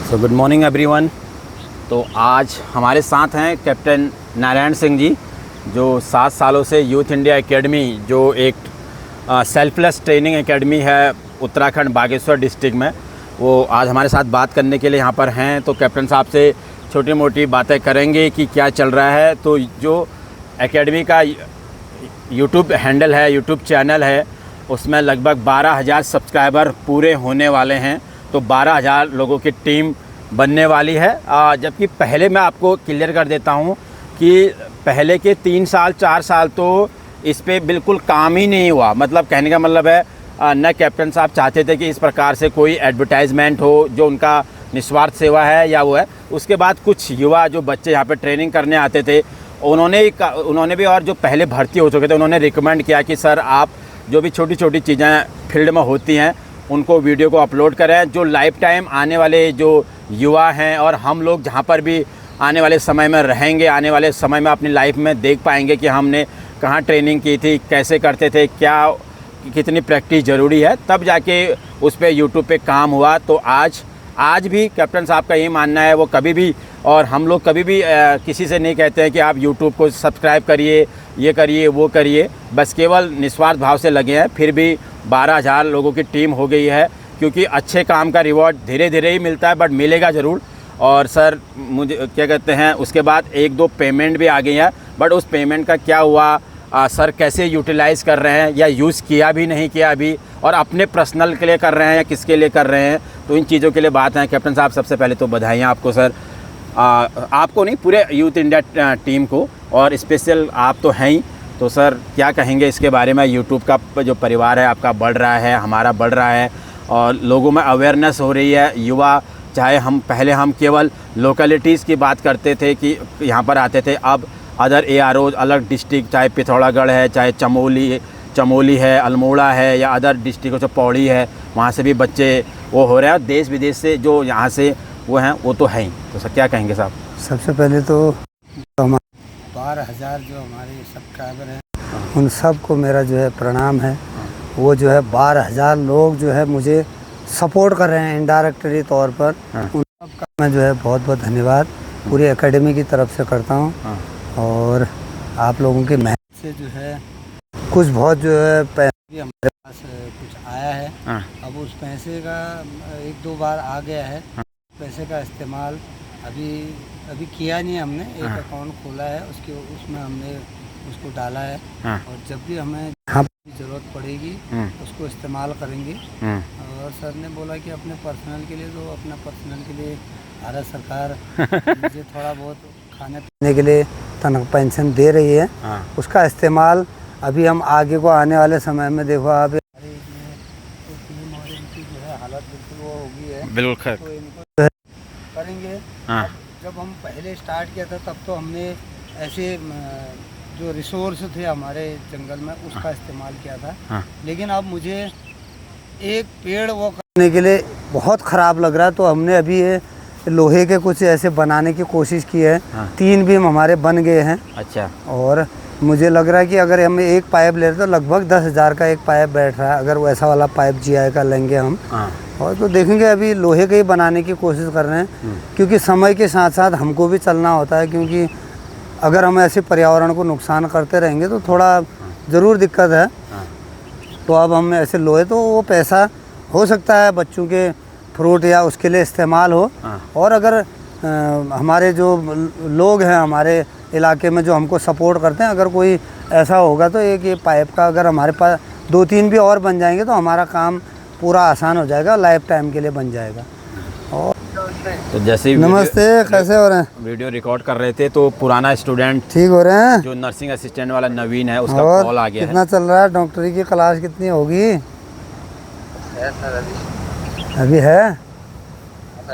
So good morning everyone. तो आज हमारे साथ हैं कैप्टन नारायण सिंह जी, जो 7 सालों से यूथ इंडिया एकेडमी, जो एक सेल्फलेस ट्रेनिंग एकेडमी है उत्तराखंड बागेश्वर डिस्ट्रिक्ट में, वो आज हमारे साथ बात करने के लिए यहाँ पर हैं। तो कैप्टन साहब से छोटी मोटी बातें करेंगे कि क्या चल रहा है। तो जो एकेडमी का यूट्यूब हैंडल है, यूट्यूब चैनल है, उसमें लगभग 12,000 सब्सक्राइबर पूरे होने वाले हैं। तो 12,000 लोगों की टीम बनने वाली है। जबकि पहले मैं आपको क्लियर कर देता हूं कि पहले के 3 साल 4 साल तो इस पे बिल्कुल काम ही नहीं हुआ। मतलब कहने का मतलब है न कैप्टन साहब चाहते थे कि इस प्रकार से कोई एडवर्टाइजमेंट हो, जो उनका निस्वार्थ सेवा है या वो है। उसके बाद कुछ युवा जो बच्चे यहाँ पे ट्रेनिंग करने आते थे, उन्होंने भी, और जो पहले भर्ती हो चुके थे, उन्होंने रिकमेंड किया कि सर आप जो भी छोटी छोटी चीज़ें फील्ड में होती हैं उनको वीडियो को अपलोड करें, जो लाइफ टाइम आने वाले जो युवा हैं और हम लोग जहाँ पर भी आने वाले समय में रहेंगे, आने वाले समय में अपनी लाइफ में देख पाएंगे कि हमने कहाँ ट्रेनिंग की थी, कैसे करते थे, क्या कितनी प्रैक्टिस ज़रूरी है, तब जाके उस पर यूट्यूब पे काम हुआ। तो आज भी कैप्टन साहब का यही मानना है, वो कभी भी, और हम लोग कभी भी किसी से नहीं कहते हैं कि आप यूट्यूब को सब्सक्राइब करिए, ये करिए, वो करिए, बस केवल निस्वार्थ भाव से लगे हैं। फिर भी 12,000 लोगों की टीम हो गई है, क्योंकि अच्छे काम का रिवॉर्ड धीरे धीरे ही मिलता है, बट मिलेगा ज़रूर। और सर मुझे क्या कहते हैं, उसके बाद 1-2 पेमेंट भी आ गई है, बट उस पेमेंट का क्या हुआ, सर कैसे यूटिलाइज़ कर रहे हैं, या यूज़ किया भी नहीं किया अभी, और अपने पर्सनल के लिए कर रहे हैं या किसके लिए कर रहे हैं, तो इन चीज़ों के लिए बात है। कैप्टन साहब, सबसे पहले तो बधाइयाँ आपको सर, आपको नहीं, पूरे यूथ इंडिया टीम को, और स्पेशल आप तो हैं ही। तो सर क्या कहेंगे इसके बारे में? यूट्यूब का जो परिवार है आपका बढ़ रहा है, हमारा बढ़ रहा है, और लोगों में अवेयरनेस हो रही है। युवा, चाहे पहले हम केवल लोकेलिटीज़ की बात करते थे कि यहाँ पर आते थे, अब अदर AROs, अलग डिस्ट्रिक्ट, चाहे पिथौरागढ़ है, चाहे चमोली है, अल्मोड़ा है, या अदर डिस्ट्रिक्टों से पौड़ी है, वहाँ से भी बच्चे वो हो रहे हैं। देश विदेश से जो यहाँ से वो हैं वो तो हैं ही। तो सर क्या कहेंगे साहब? सबसे पहले तो हमारे 12,000 जो हमारे सब्सक्राइबर हैं, उन सब को मेरा जो है प्रणाम है। वो जो है 12,000 लोग जो है मुझे सपोर्ट कर रहे हैं इनडायरेक्टली तौर पर, उन सब का मैं जो है बहुत बहुत धन्यवाद पूरी एकेडमी की तरफ से करता हूँ। और आप लोगों की मेहनत से जो है कुछ बहुत जो है पैसे हमारे पास कुछ आया है। अब उस पैसे का 1-2 बार आ गया है। पैसे का इस्तेमाल अभी किया नहीं हमने। एक अकाउंट खोला है, उसमें हमने उसको डाला है, और जब भी हमें ज़रूरत पड़ेगी उसको इस्तेमाल करेंगे। और सर ने बोला कि अपने पर्सनल के लिए, तो अपना पर्सनल के लिए भारत सरकार मुझे थोड़ा बहुत खाने पीने के लिए पेंशन दे रही है। उसका इस्तेमाल अभी हम आगे को आने वाले समय में, देखो आप टीम और इनकी जो है हालत बिल्कुल वो हो गई है, बिल्कुल, तो इनको करेंगे। जब हम पहले स्टार्ट किया था तब तो हमने ऐसे जो रिसोर्स थे हमारे जंगल में उसका इस्तेमाल किया था। लेकिन अब मुझे एक पेड़ वो करने के लिए बहुत ख़राब लग रहा है, तो हमने अभी ये लोहे के कुछ ऐसे बनाने की कोशिश की है। 3 बीम हमारे बन गए हैं। अच्छा। और मुझे लग रहा है कि अगर हम एक पाइप ले रहे तो लगभग 10,000 का एक पाइप बैठ रहा है। अगर वैसा वाला पाइप GI का लेंगे हम, और तो देखेंगे, अभी लोहे के ही बनाने की कोशिश कर रहे हैं, क्योंकि समय के साथ साथ हमको भी चलना होता है। क्योंकि अगर हम ऐसे पर्यावरण को नुकसान करते रहेंगे तो थोड़ा ज़रूर दिक्कत है। तो अब हम ऐसे लोहे, तो वो पैसा हो सकता है बच्चों के फ्रूट या उसके लिए इस्तेमाल हो। और अगर हमारे जो लोग हैं हमारे इलाके में जो हमको सपोर्ट करते हैं, अगर कोई ऐसा होगा तो एक ये पाइप का अगर हमारे पास 2-3 भी और बन जाएंगे तो हमारा काम पूरा आसान हो जाएगा, लाइफ टाइम के लिए बन जाएगा। और तो जैसे नमस्ते, कैसे हो रहे हैं? वीडियो रिकॉर्ड कर रहे थे तो पुराना स्टूडेंट ठीक हो रहे हैं? जो नर्सिंग असिस्टेंट वाला नवीन है, उसका कॉल आ गया। कितना चल रहा है? डॉक्टरी की क्लास कितनी होगी? अभी है?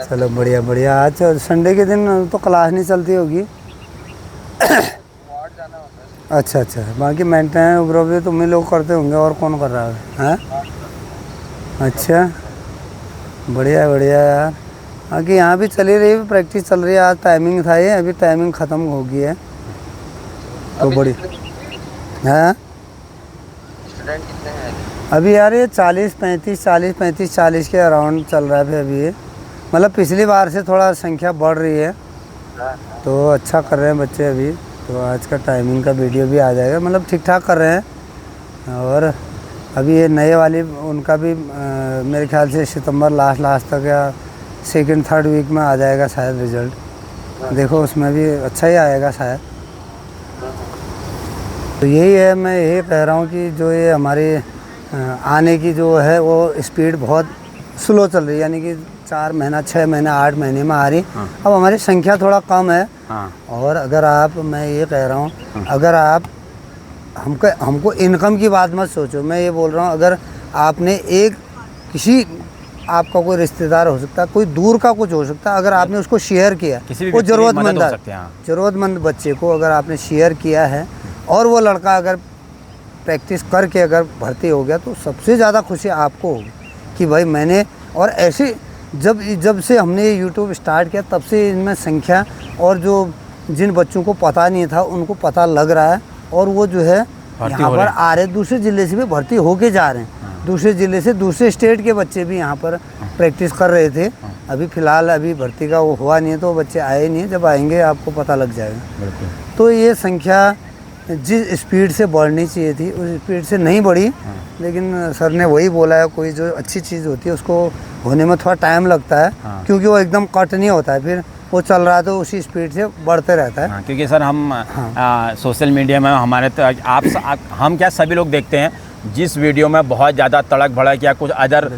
चलो बढ़िया बढ़िया। आज संडे के दिन तो क्लास नहीं चलती होगी। अच्छा, बाकी मेंटेन उबरो तुम ही लोग करते होंगे, और कौन कर रहा है? अच्छा, बढ़िया यार। बाकी यहाँ भी चली रही, प्रैक्टिस चल रही है। आज टाइमिंग था, ये अभी टाइमिंग ख़त्म हो गई है, तो बड़ी है। स्टूडेंट कितने हैं अभी? यार ये 40-35 के अराउंड चल रहा है अभी ये। मतलब पिछली बार से थोड़ा संख्या बढ़ रही है, तो अच्छा कर रहे हैं बच्चे अभी। तो आज का टाइमिंग का वीडियो भी आ जाएगा, मतलब ठीक ठाक कर रहे हैं। और अभी ये नए वाली उनका भी मेरे ख्याल से सितंबर लास्ट तक या सेकंड थर्ड वीक में आ जाएगा शायद रिज़ल्ट। देखो उसमें भी अच्छा ही आएगा शायद। तो यही है, मैं यही कह रहा हूँ कि जो ये हमारी आने की जो है वो स्पीड बहुत स्लो चल रही है, यानी कि 4 महीना 6 महीना 8 महीने में आ रही। अब हमारी संख्या थोड़ा कम है। और अगर आप, मैं ये कह रहा हूँ, अगर आप हमको इनकम की बात मत सोचो। मैं ये बोल रहा हूँ, अगर आपने एक किसी, आपका कोई रिश्तेदार हो सकता है, कोई दूर का कुछ हो सकता है, अगर आपने उसको शेयर किया, वो ज़रूरतमंद बच्चे को अगर आपने शेयर किया है और वो लड़का अगर प्रैक्टिस करके अगर भर्ती हो गया, तो सबसे ज़्यादा खुशी आपको होगी कि भाई मैंने। और ऐसे जब से हमने ये यूट्यूब स्टार्ट किया तब से इनमें संख्या, और जो जिन बच्चों को पता नहीं था उनको पता लग रहा है, और वो जो है यहाँ पर आ रहे, दूसरे ज़िले से भी भर्ती होके जा रहे हैं। दूसरे ज़िले से, दूसरे स्टेट के बच्चे भी यहाँ पर प्रैक्टिस कर रहे थे। अभी फ़िलहाल अभी भर्ती का वो हुआ नहीं है, तो बच्चे आए नहीं। जब आएंगे आपको पता लग जाएगा। तो ये संख्या जिस स्पीड से बढ़नी चाहिए थी उस स्पीड से नहीं बढ़ी। लेकिन सर ने वही बोला है, कोई जो अच्छी चीज़ होती है उसको होने में थोड़ा टाइम लगता है। क्योंकि वो एकदम कट नहीं होता है, फिर वो चल रहा है तो उसी स्पीड से बढ़ते रहता है। क्योंकि सर हम सोशल मीडिया में हमारे तो हम क्या सभी लोग देखते हैं, जिस वीडियो में बहुत ज़्यादा तड़क भड़क या कुछ अदर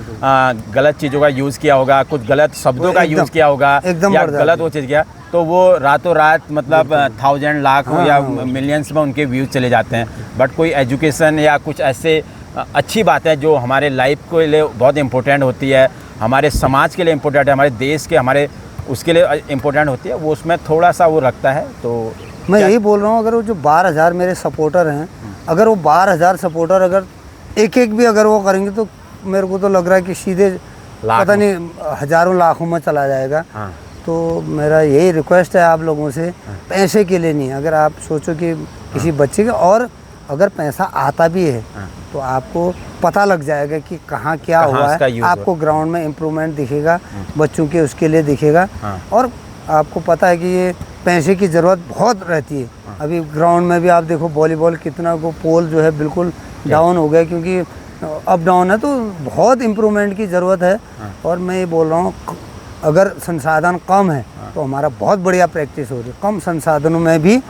गलत चीज़ों का यूज़ किया होगा, कुछ गलत शब्दों का यूज़ किया होगा, या गलत वो चीज़ किया, तो वो रातों रात मतलब 1000 लाख या मिलियंस में उनके व्यूज़ चले जाते हैं। बट कोई एजुकेशन या कुछ ऐसे अच्छी बात है जो हमारे लाइफ के लिए बहुत इम्पोर्टेंट होती है, हमारे समाज के लिए इम्पोर्टेंट है, हमारे देश के, हमारे उसके लिए इम्पोर्टेंट होती है, वो उसमें थोड़ा सा वो रखता है। तो मैं यही बोल रहा हूँ, अगर वो जो 12,000 मेरे सपोर्टर हैं, अगर वो 12,000 सपोर्टर अगर एक भी अगर वो करेंगे, तो मेरे को तो लग रहा है कि सीधे पता नहीं हज़ारों लाखों में चला जाएगा। तो मेरा यही रिक्वेस्ट है आप लोगों से, पैसे के लिए नहीं, अगर आप सोचो कि किसी बच्चे का, और अगर पैसा आता भी है तो आपको पता लग जाएगा कि कहाँ क्या हुआ है। आपको ग्राउंड में इम्प्रूवमेंट दिखेगा, बच्चों के उसके लिए दिखेगा। और आपको पता है कि ये पैसे की ज़रूरत बहुत रहती है। अभी ग्राउंड में भी आप देखो, वॉलीबॉल कितना को पोल जो है बिल्कुल डाउन हो गया, क्योंकि अप डाउन है, तो बहुत इम्प्रूवमेंट की ज़रूरत है। और मैं ये बोल रहा हूँ, अगर संसाधन कम है तो हमारा बहुत बढ़िया प्रैक्टिस हो रही है। कम संसाधनों में भी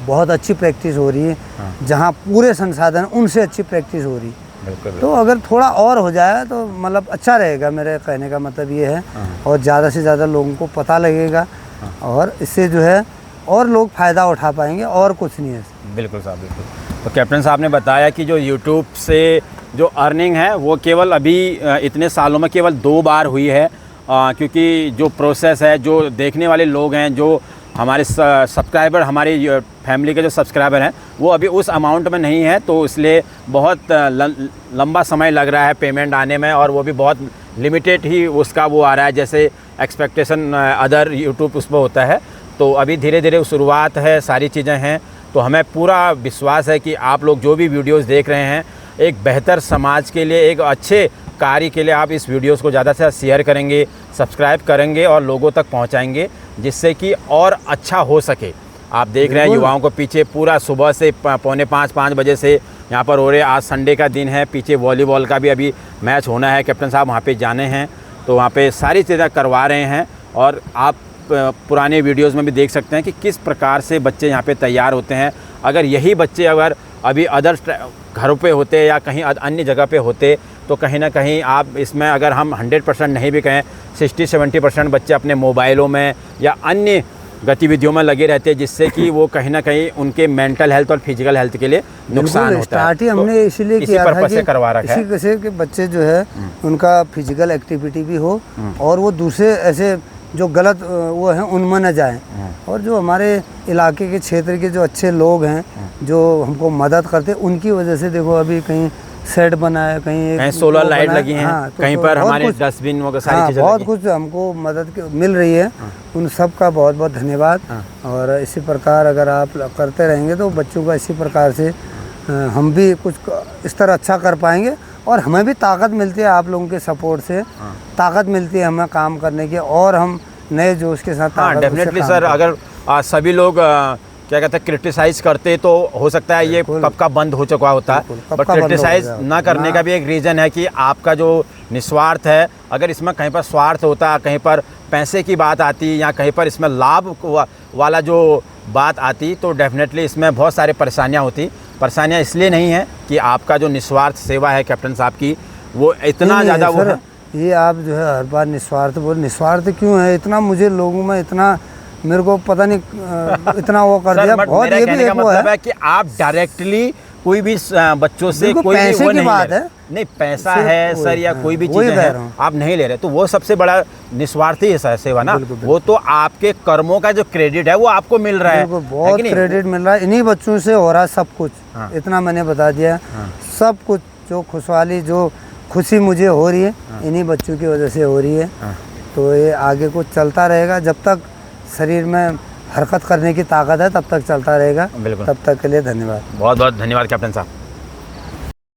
बहुत अच्छी प्रैक्टिस हो रही है, जहाँ पूरे संसाधन उनसे अच्छी प्रैक्टिस हो रही है। तो अगर थोड़ा और हो जाए तो मतलब अच्छा रहेगा। मेरे कहने का मतलब ये है, और ज़्यादा से ज़्यादा लोगों को पता लगेगा, और इससे जो है और लोग फ़ायदा उठा पाएंगे, और कुछ नहीं है। बिल्कुल साहब, बिल्कुल। तो कैप्टन साहब ने बताया कि जो यूट्यूब से जो अर्निंग है वो केवल अभी इतने सालों में केवल 2 बार हुई है, क्योंकि जो प्रोसेस है, जो देखने वाले लोग हैं, जो हमारे सब्सक्राइबर, हमारी फैमिली के जो सब्सक्राइबर हैं, वो अभी उस अमाउंट में नहीं है, तो इसलिए बहुत लंबा समय लग रहा है पेमेंट आने में, और वो भी बहुत लिमिटेड ही उसका वो आ रहा है, जैसे एक्सपेक्टेशन अदर यूट्यूब उस पर होता है। तो अभी धीरे धीरे शुरुआत है, सारी चीज़ें हैं। तो हमें पूरा विश्वास है कि आप लोग जो भी वीडियोस देख रहे हैं, एक बेहतर समाज के लिए, एक अच्छे कार्य के लिए आप इस वीडियोस को ज़्यादा से ज़्यादा शेयर करेंगे, सब्सक्राइब करेंगे और लोगों तक पहुंचाएंगे, जिससे कि और अच्छा हो सके। आप देख रहे हैं युवाओं को पीछे पूरा सुबह से 4:45-5 बजे से यहाँ पर हो रहे। आज संडे का दिन है, पीछे वॉलीबॉल का भी अभी मैच होना है, कैप्टन साहब वहाँ पे जाने हैं, तो वहाँ पे सारी चीज़ें करवा रहे हैं। और आप पुराने वीडियोस में भी देख सकते हैं कि किस प्रकार से बच्चे यहाँ पे तैयार होते हैं। अगर यही बच्चे अगर अभी अदर घरों पे होते या कहीं अन्य जगह पे होते, तो कहीं ना कहीं आप इसमें, अगर हम 100% नहीं भी कहें, 60-70% बच्चे अपने मोबाइलों में या अन्य गतिविधियों में लगे रहते हैं, जिससे कि वो कहीं ना कहीं उनके मेंटल हेल्थ और फिजिकल हेल्थ के लिए नुकसान होता है। स्टार्ट ही हमने इसलिए किया था कि करवा रखा है, इसी के बच्चे जो है उनका फिजिकल एक्टिविटी भी हो, और वो दूसरे ऐसे जो गलत वो हैं उनमें न जाएं। और जो हमारे इलाके के क्षेत्र के जो अच्छे लोग हैं, जो हमको मदद करते, उनकी वजह से देखो अभी कहीं सेट बना है, कहीं सोलर लाइट लगी हैं, कहीं पर हमारे डस्टबिन वगैरह सारी चीज़ें, बहुत कुछ हमको मदद मिल रही है। उन सब का बहुत बहुत धन्यवाद। और इसी प्रकार अगर आप करते रहेंगे तो बच्चों का इसी प्रकार से हम भी कुछ इस तरह अच्छा कर पाएंगे, और हमें भी ताकत मिलती है आप लोगों के सपोर्ट से, ताकत मिलती है हमें काम करने की, और हम नए जोश के साथ हाँ ताकत से डेफिनेटली काम सर, करते अगर सभी लोग क्या कहते हैं क्रिटिसाइज करते तो हो सकता है ये कब का बंद हो चुका होता, बिल्कुल, कब बट का बंद हो क्रिटिसाइज गया ना करने का भी एक रीज़न है कि आपका जो निस्वार्थ है। अगर इसमें कहीं पर स्वार्थ होता, कहीं पर पैसे की बात आती या कहीं पर इसमें लाभ वाला जो बात आती तो डेफिनेटली इसमें बहुत सारी परेशानियाँ होती। परेशानियाँ इसलिए नहीं है कि आपका जो निस्वार्थ सेवा है कैप्टन साहब की वो इतना नहीं, ज़्यादा वो सर, है। ये आप जो है हर बार निस्वार्थ बोल, निस्वार्थ क्यों है? इतना मुझे लोगों में इतना मेरे को पता नहीं इतना वो कर दिया सर, बहुत। मेरा ये भी कहने का एक वो मतलब है कि आप डायरेक्टली कोई भी बच्चों से बिल्कुल कोई भी पैसे वो की नहीं बात ले रहे। है। नहीं पैसा सिर्फ है वही, सर या हाँ, कोई भी वही चीज़ें कह हैं रहा हूँ। आप नहीं ले रहे, तो वो सबसे बड़ा निस्वार्थी है सर सेवा ना। बिल्कुल, वो तो आपके कर्मों का जो क्रेडिट है वो आपको मिल रहा है। बिल्कुल, है बहुत कि नहीं? क्रेडिट मिल रहा है, इन्हीं बच्चों से हो रहा है सब कुछ। हाँ। इतना मैंने बता दिया, हाँ। सब कुछ जो खुशहाली जो खुशी मुझे हो रही है इन्हीं बच्चों की वजह से हो रही है। हाँ। तो ये आगे कुछ चलता रहेगा, जब तक शरीर में हरकत करने की ताकत है तब तक चलता रहेगा। बिल्कुल। तब तक के लिए धन्यवाद। बहुत बहुत धन्यवाद कैप्टन साहब।